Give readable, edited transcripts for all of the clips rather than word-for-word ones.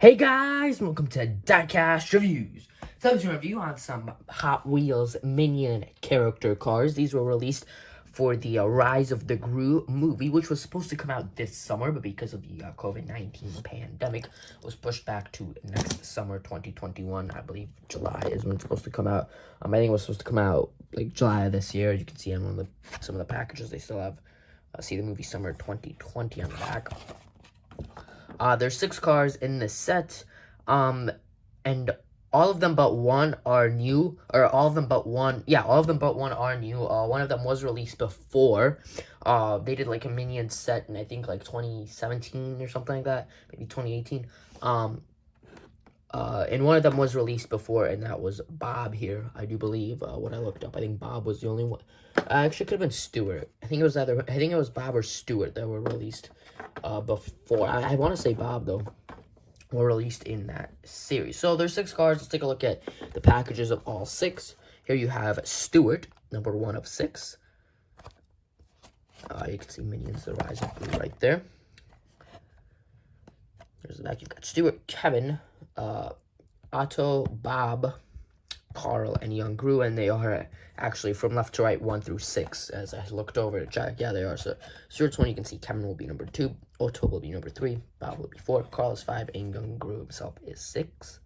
Hey guys, welcome to Diecast Reviews. So it's a review on some Hot Wheels Minion character cars. These were released for the Rise of the Gru movie, which was supposed to come out this summer, but because of the COVID-19 pandemic, was pushed back to next summer, 2021. I believe July is when it's supposed to come out. I think it was supposed to come out like July of this year. You can see on some of the packages they still have. See the movie Summer 2020 on the back. There's 6 cars in this set, and all of them but one are new, or all of them but one are new. One of them was released before. They did like a Minion set in I think like 2017 or something like that, maybe 2018. And one of them was released before, and that was Bob here, I do believe. What I looked up, I think Bob was the only one. Actually, it could have been Stuart. I think it was Bob or Stuart that were released before. I want to say Bob, though, were released in that series. So there's 6 cards. Let's take a look at the packages of all 6. Here you have Stuart, number 1 of 6. You can see Minions, the Rise of Gru right there. There's the back. You've got Stuart, Kevin, Otto, Bob, Carl, and Young Gru, and they are actually from left to right, 1 through 6. As I looked over to check, yeah, they are. So Stuart's 1, you can see Kevin will be number 2, Otto will be number 3, Bob will be 4, Carl is 5, and Young Gru himself is 6.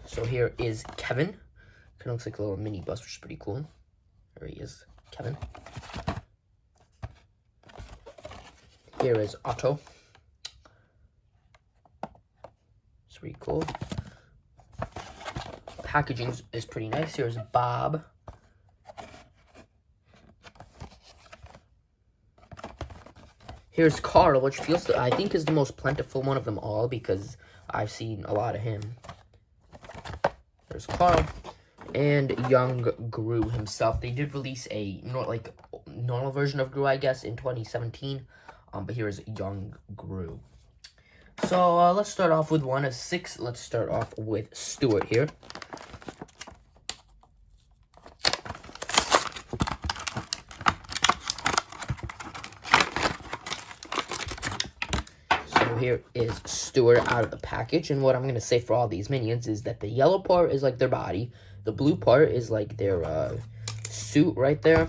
So here is Kevin. Kind of looks like a little mini bus, which is pretty cool. There he is, Kevin. Here is Otto. It's pretty cool. Packaging is pretty nice. Here's Bob. Here's Carl, which I think is the most plentiful one of them all because I've seen a lot of him. There's Carl and Young Gru himself. They did release a normal version of Gru, I guess, in 2017. But here's Young Gru. So let's start off with 1 of 6. Let's start off with Stuart here. So here is Stuart out of the package, and what I'm going to say for all these minions is that the yellow part is like their body, the blue part is like their suit right there.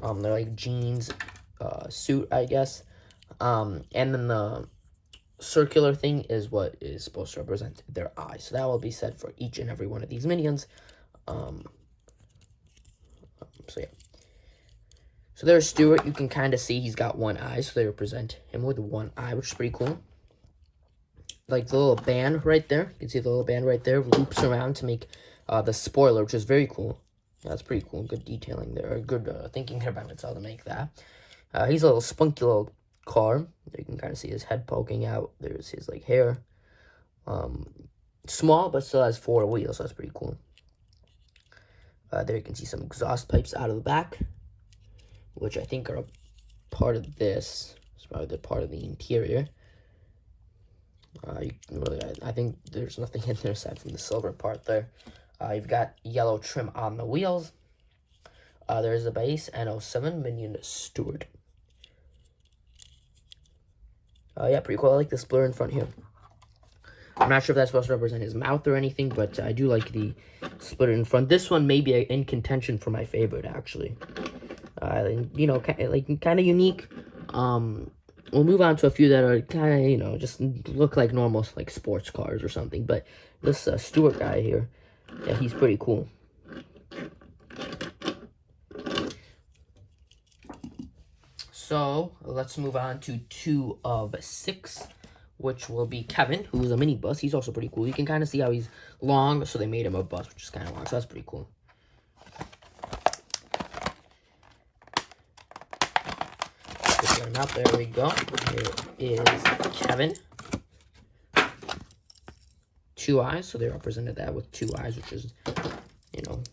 They're like jeans suit, I guess. And then the circular thing is what is supposed to represent their eyes. So that will be said for each and every one of these minions. So yeah. So there's Stuart. You can kind of see he's got 1 eye, so they represent him with 1 eye, which is pretty cool. Like the little band right there. You can see the little band right there loops around to make the spoiler, which is very cool. Yeah, that's pretty cool. Good detailing there. Good thinking there by Mattel to make that. He's a little spunky little car. You can kind of see his head poking out. There's his like hair. Small, but still has 4 wheels, so that's pretty cool. There you can see some exhaust pipes out of the back, which I think are a part of this. It's probably the part of the interior. I think there's nothing in there aside from the silver part there. You've got yellow trim on the wheels. There's the base, N07 Minion Stuart. Yeah, pretty cool. I like this blur in front here. I'm not sure if that's supposed to represent his mouth or anything, but I do like the splitter in front. This one may be in contention for my favorite, actually. You know, kind of unique. We'll move on to a few that are kind of, you know, just look like normal, like sports cars or something. But this Stuart guy here, yeah, he's pretty cool. So let's move on to 2 of 6, which will be Kevin, who is a mini bus. He's also pretty cool. You can kind of see how he's long, so they made him a bus, which is kind of long. So that's pretty cool. Get him out. There we go. Here is Kevin. 2 eyes, so they represented that with 2 eyes, which is, you know,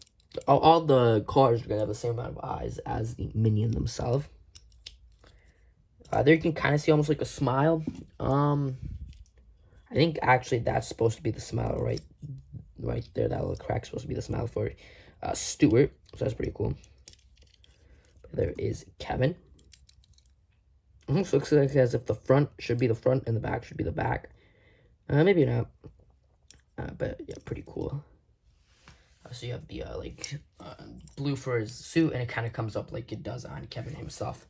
all the cars are going to have the same amount of eyes as the minion themselves. There you can kind of see almost like a smile. I think actually that's supposed to be the smile right there. That little crack's supposed to be the smile for Stuart. So that's pretty cool. There is Kevin. Almost looks like as if the front should be the front and the back should be the back. Maybe not. But yeah, pretty cool. So you have the blue for his suit, and it kind of comes up like it does on Kevin himself.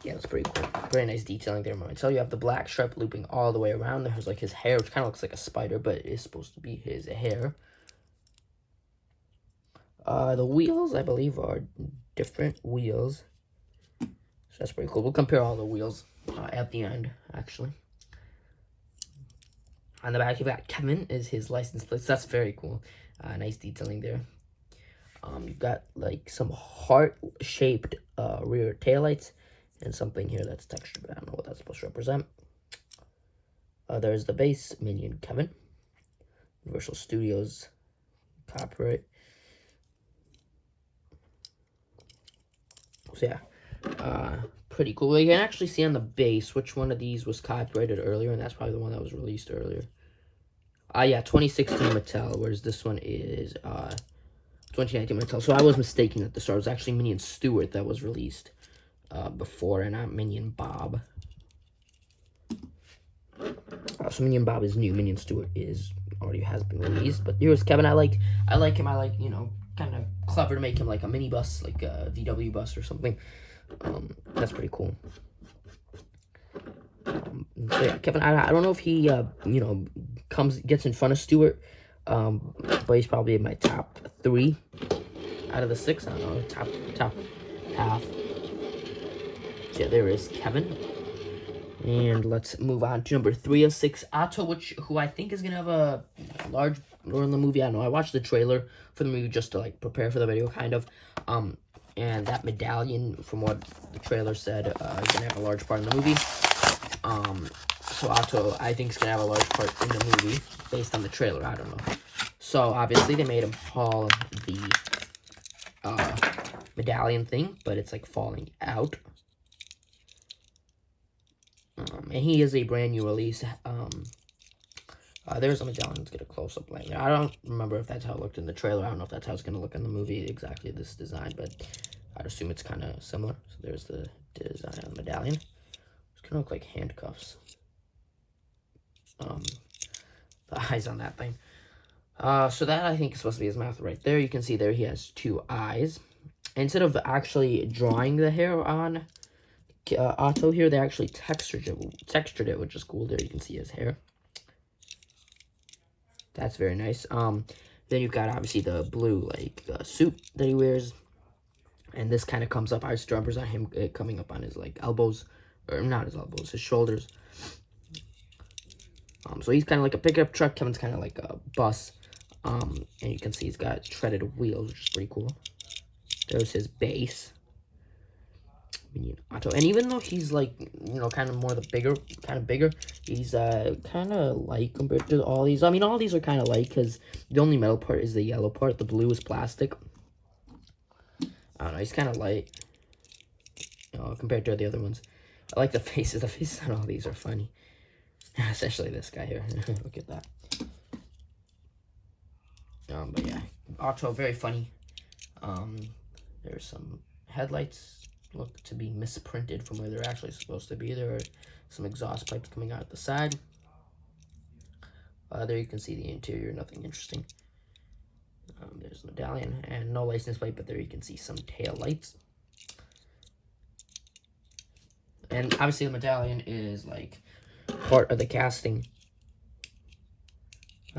Yeah, that's pretty cool. Very nice detailing there. So you have the black stripe looping all the way around. There's like his hair, which kind of looks like a spider, but it is supposed to be his hair. The wheels, I believe, are different wheels. So that's pretty cool. We'll compare all the wheels at the end, actually. On the back, you've got Kevin is his license plate. So that's very cool. Nice detailing there. You've got like some heart-shaped rear taillights and something here that's textured, but I don't know what that's supposed to represent. There's the base, Minion Kevin. Universal Studios copyright. So yeah, pretty cool. You can actually see on the base which one of these was copyrighted earlier, and that's probably the one that was released earlier. Yeah, 2016 Mattel, whereas this one is 2019 Mattel. So I was mistaken at the start. It was actually Minion Stuart that was released before, and not Minion Bob. So Minion Bob is new. Minion Stuart already has been released. But here's Kevin. I like him. I like, you know, kind of clever to make him like a mini bus, like a VW bus or something. That's pretty cool. So yeah, Kevin, I don't know if he you know, gets in front of Stuart, but he's probably in my top 3 out of the 6. I don't know, top half. So yeah, there is Kevin. And let's move on to number 3 of 6, Otto, who I think is gonna have a large role in the movie. I don't know. I watched the trailer for the movie just to like prepare for the video, kind of. And that medallion, from what the trailer said, is gonna have a large part in the movie. So Otto, I think, is gonna have a large part in the movie based on the trailer. I don't know. So obviously they made him haul the medallion thing, but it's like falling out. And he is a brand new release. There's a medallion. Let's get a close up later. I don't remember if that's how it looked in the trailer. I don't know if that's how it's going to look in the movie, exactly this design, but I'd assume it's kind of similar. So there's the design of the medallion. It's going to look like handcuffs. The eyes on that thing. So that, I think, is supposed to be his mouth right there. You can see there he has 2 eyes. Instead of actually drawing the hair on Otto here, they actually textured it, which is cool. There you can see his hair. That's very nice. Then you've got obviously the blue like suit that he wears, and this kind of comes up. I just represent him coming up on his like elbows, or not his elbows, his shoulders. So he's kind of like a pickup truck. Kevin's kind of like a bus. And you can see he's got shredded wheels, which is pretty cool. There's his base, Minion Otto. And even though he's like, you know, kind of more the bigger, he's kind of light compared to all these. I mean, all these are kind of light because the only metal part is the yellow part. The blue is plastic. I don't know, he's kind of light, you know, compared to the other ones. I like the faces. The faces on all these are funny. Especially this guy here. Look at that. But yeah, Otto, very funny. There's some headlights look to be misprinted from where they're actually supposed to be. There are some exhaust pipes coming out the side. There you can see the interior, nothing interesting. There's the medallion and no license plate, but there you can see some tail lights. And obviously the medallion is like part of the casting.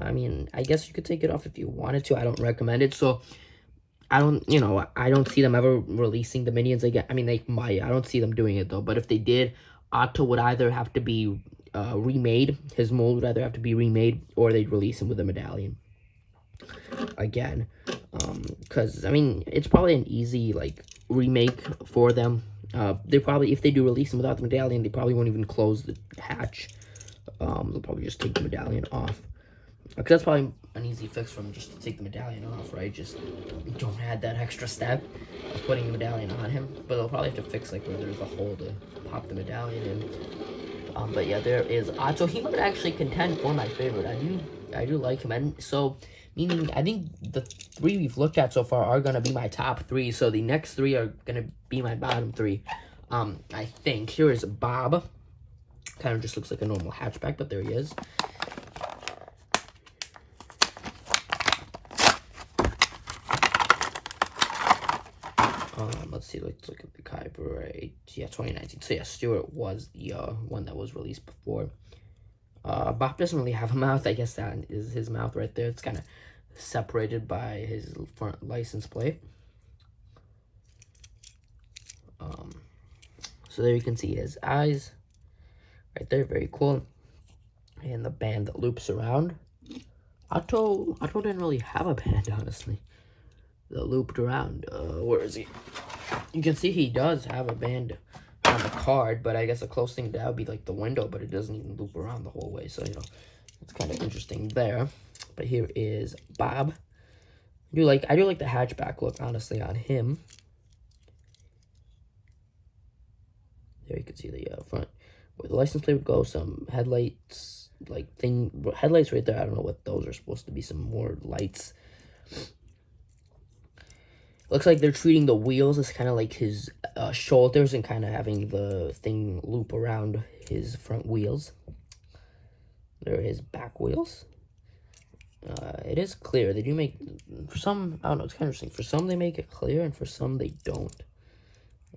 I mean, I guess you could take it off if you wanted to. I don't recommend it. So I don't see them ever releasing the Minions again. I mean, they might. I don't see them doing it, though. But if they did, Otto would either have to be remade. His mold would either have to be remade, or they'd release him with a medallion again. Because, I mean, it's probably an easy, like, remake for them. They probably, if they do release him without the medallion, they probably won't even close the hatch. They'll probably just take the medallion off. Because that's probably an easy fix for them, just to take the medallion off, right? Just don't add that extra step of putting the medallion on him. But they'll probably have to fix, like, where there's a hole to pop the medallion in. But yeah, there is Otto. He might actually contend for my favorite. I do like him. And so Meaning, I think the 3 we've looked at so far are going to be my top 3. So the next 3 are going to be my bottom 3. I think. Here is Bob. Kind of just looks like a normal hatchback, but there he is. Let's see, let's look at the copyright. Yeah, 2019. So yeah, Stuart was the one that was released before. Bob doesn't really have a mouth. I guess that is his mouth right there. It's kind of separated by his front license plate. So there you can see his eyes right there. Very cool. And the band that loops around. Otto didn't really have a band, honestly. That looped around. Where is he? You can see he does have a band on the card, but I guess a close thing to that would be like the window, but it doesn't even loop around the whole way. So, you know, it's kind of interesting there. But here is Bob. I do like the hatchback look, honestly, on him. There you can see the front where the license plate would go, some headlights, headlights right there. I don't know what those are supposed to be, some more lights. Looks like they're treating the wheels as kind of like his shoulders and kind of having the thing loop around his front wheels. There are his back wheels. It is clear. They do make, for some, I don't know, it's kind of interesting. For some, they make it clear, and for some, they don't.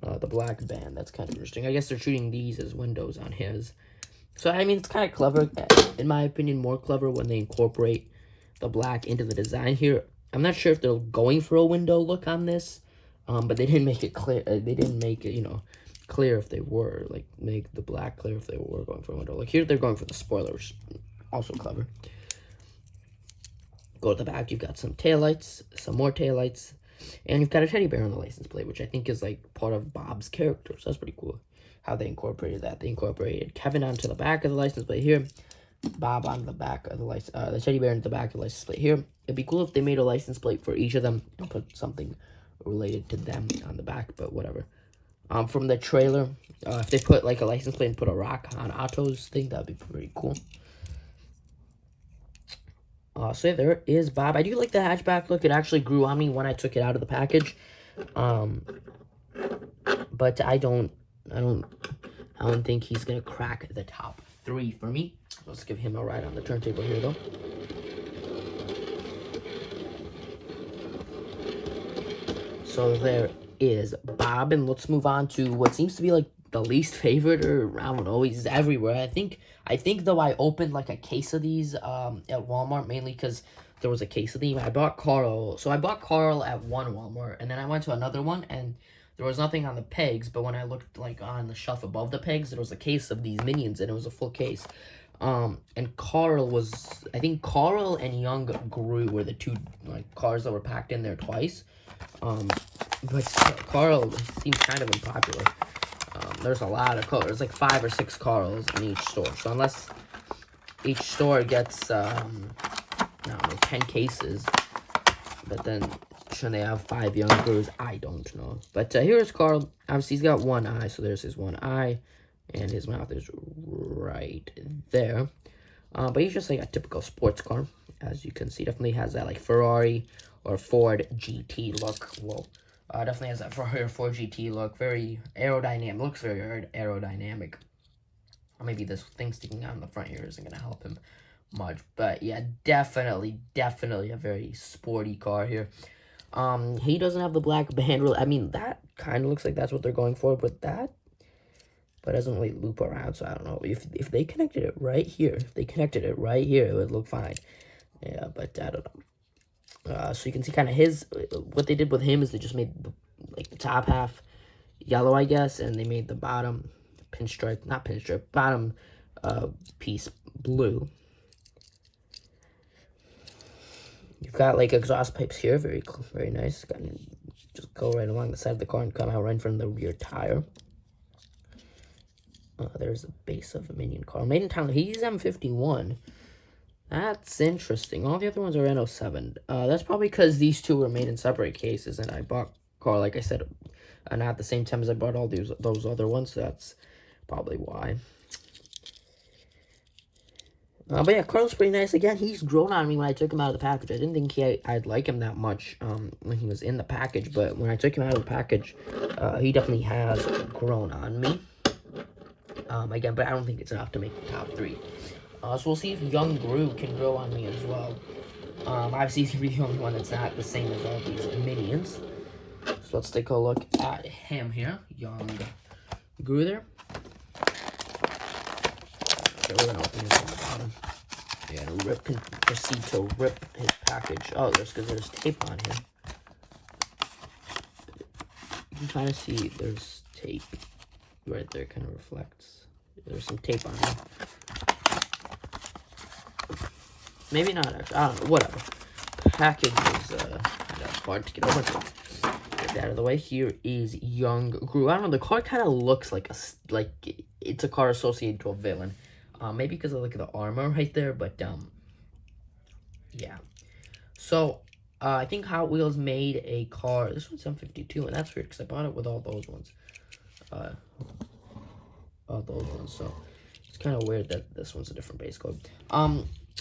The black band, that's kind of interesting. I guess they're treating these as windows on his. So, I mean, it's kind of clever. In my opinion, more clever when they incorporate the black into the design here. I'm not sure if they're going for a window look on this, but they didn't make it clear. They didn't make it, you know, clear if they were, like, make the black clear if they were going for a window. Like, here they're going for the spoilers. Also clever. Go to the back, you've got some taillights, some more taillights, and you've got a teddy bear on the license plate, which I think is, like, part of Bob's character. So that's pretty cool how they incorporated that. They incorporated Kevin onto the back of the license plate here. Bob on the back of the license, the teddy bear into the back of the license plate here. It'd be cool if they made a license plate for each of them and put something related to them on the back, but whatever. From the trailer, if they put like a license plate and put a rock on Otto's thing, that'd be pretty cool. So yeah, there is Bob. I do like the hatchback look. It actually grew on me when I took it out of the package. But I don't think he's gonna crack the top 3 for me. Let's give him a ride on the turntable here, though. So there is Bob, and let's move on to what seems to be like the least favorite, or I don't know, he's everywhere. I think though I opened like a case of these at Walmart, mainly because there was a case of these. I bought Carl, so I bought Carl at one Walmart, and then I went to another one, and there was nothing on the pegs, but when I looked like on the shelf above the pegs, there was a case of these Minions, and it was a full case. And Carl was, I think Carl and Young Gru were the 2 like cars that were packed in there twice. But Carl seems kind of unpopular. There's a lot of Carls. There's like 5 or 6 Carls in each store. So unless each store gets, I don't know, 10 cases, but then should they have 5 Young Grus? I don't know. But here's Carl. Obviously, he's got one eye, so there's his one eye. And his mouth is right there. But he's just like a typical sports car. As you can see, definitely has that like Ferrari or Ford GT look. Well, definitely has that Ferrari or Ford GT look. Very aerodynamic. Looks very aerodynamic. Or maybe this thing sticking out in the front here isn't going to help him much. But yeah, definitely a very sporty car here. He doesn't have the black band. I mean, that kind of looks like that's what they're going for. But it doesn't really loop around, so I don't know. If they connected it right here, it would look fine. Yeah, but I don't know. So you can see kind of what they did with him is they just made the top half yellow, I guess, and they made the bottom bottom piece blue. You've got like exhaust pipes here, very nice. Just go right along the side of the car and come out right in front of the rear tire. There's the base of a Minion Carl. Made in Thailand. He's M51. That's interesting. All the other ones are N07. That's probably because these 2 were made in separate cases, and I bought Carl, like I said, not at the same time as I bought all those other ones, so that's probably why. But yeah, Carl's pretty nice. Again, he's grown on me when I took him out of the package. I didn't think I'd like him that much when he was in the package, but when I took him out of the package, he definitely has grown on me. Again, but I don't think it's enough to make the top 3. So we'll see if Young Gru can grow on me as well. Obviously, he's the only one that's not the same as all these minions. So let's take a look at him here. Young Gru there. Okay, we're gonna open this on the bottom. Yeah, Rip can proceed to rip his package. Oh, there's tape on here. You can kind of see there's tape right there, kind of reflects. There's some tape on here. Maybe not actually. I don't know. Whatever. Package is kind of hard to get over. Get that out of the way. Here is Young Gru. I don't know. The card kind of looks like it's a card associated to a villain. Maybe because of like the armor right there, but yeah. So I think Hot Wheels made a car. This one's M52, and that's weird because I bought it with all those ones. So it's kind of weird that this one's a different base code.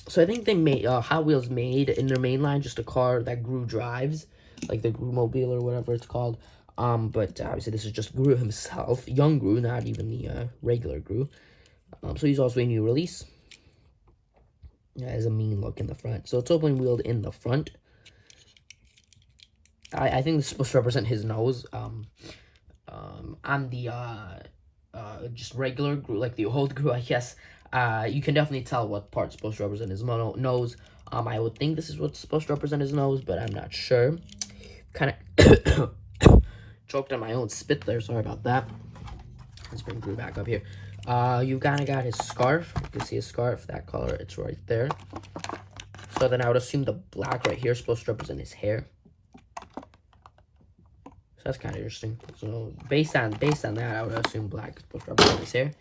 So I think they made Hot Wheels made in their main line just a car that Gru drives, like the Gru Mobile or whatever it's called. But obviously this is just Gru himself, Young Gru, not even the regular Gru. So he's also a new release. Yeah, has a mean look in the front. So it's open wheeled in the front. I think this is supposed to represent his nose. On the just regular Gru, like the old Gru, I guess. You can definitely tell what part's supposed to represent his nose. I would think this is what's supposed to represent his nose, but I'm not sure. Kind of choked on my own spit there. Sorry about that. Let's bring Gru back up here. You kind of got his scarf. You can see his scarf, that color, it's right there. So then I would assume the black right here is supposed to represent his hair. So that's kind of interesting. So based on that, I would assume black is supposed to represent his hair.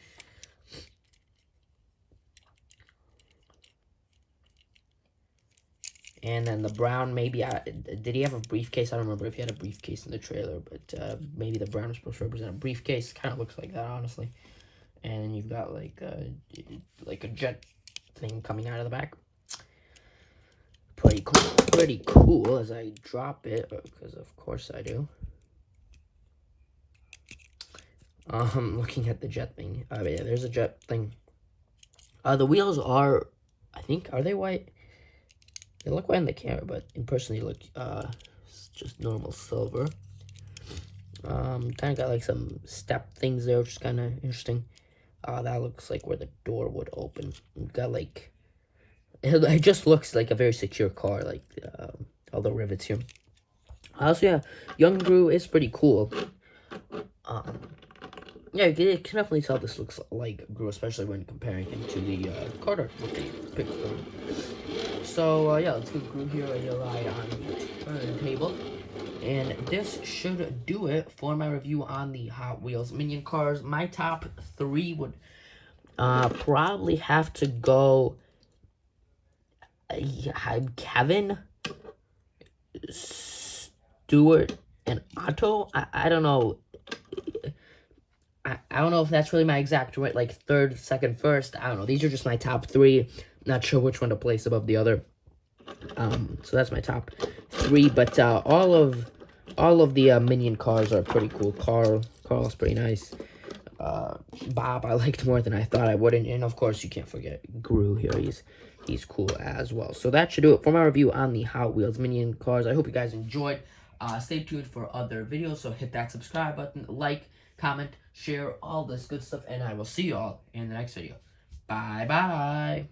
And then the brown, maybe, did he have a briefcase? I don't remember if he had a briefcase in the trailer, but maybe the brown is supposed to represent a briefcase. Kind of looks like that, honestly. And you've got like a jet thing coming out of the back. Pretty cool as I drop it, because of course I do. Looking at the jet thing. Yeah, there's a jet thing. The wheels are, I think, are they white? They look white in the camera, but in person they look just normal silver. Kind of got like some step things there, which is kind of interesting. That looks like where the door would open. We've got like, it just looks like a very secure car, like all the rivets here. So yeah, Young Gru is pretty cool. Yeah, you can definitely tell this looks like Gru, especially when comparing him to the card art with the pick from. So yeah, let's get Gru here. I lie on the turntable. And this should do it for my review on the Hot Wheels Minion cars. My top 3 would probably have to go Kevin, Stuart, and Otto. I don't know. I don't know if that's really my exact right, like third, second, first. I don't know. These are just my top 3. Not sure which one to place above the other. So that's my top 3. But all of the Minion cars are pretty cool. Carl's pretty nice. Bob I liked more than I thought I would, and of course you can't forget Gru here. He's cool as well. So that should do it for my review on the Hot Wheels Minion cars. I hope you guys enjoyed. Stay tuned for other videos. So hit that subscribe button, like, comment, share, all this good stuff, and I will see you all in the next video. Bye bye.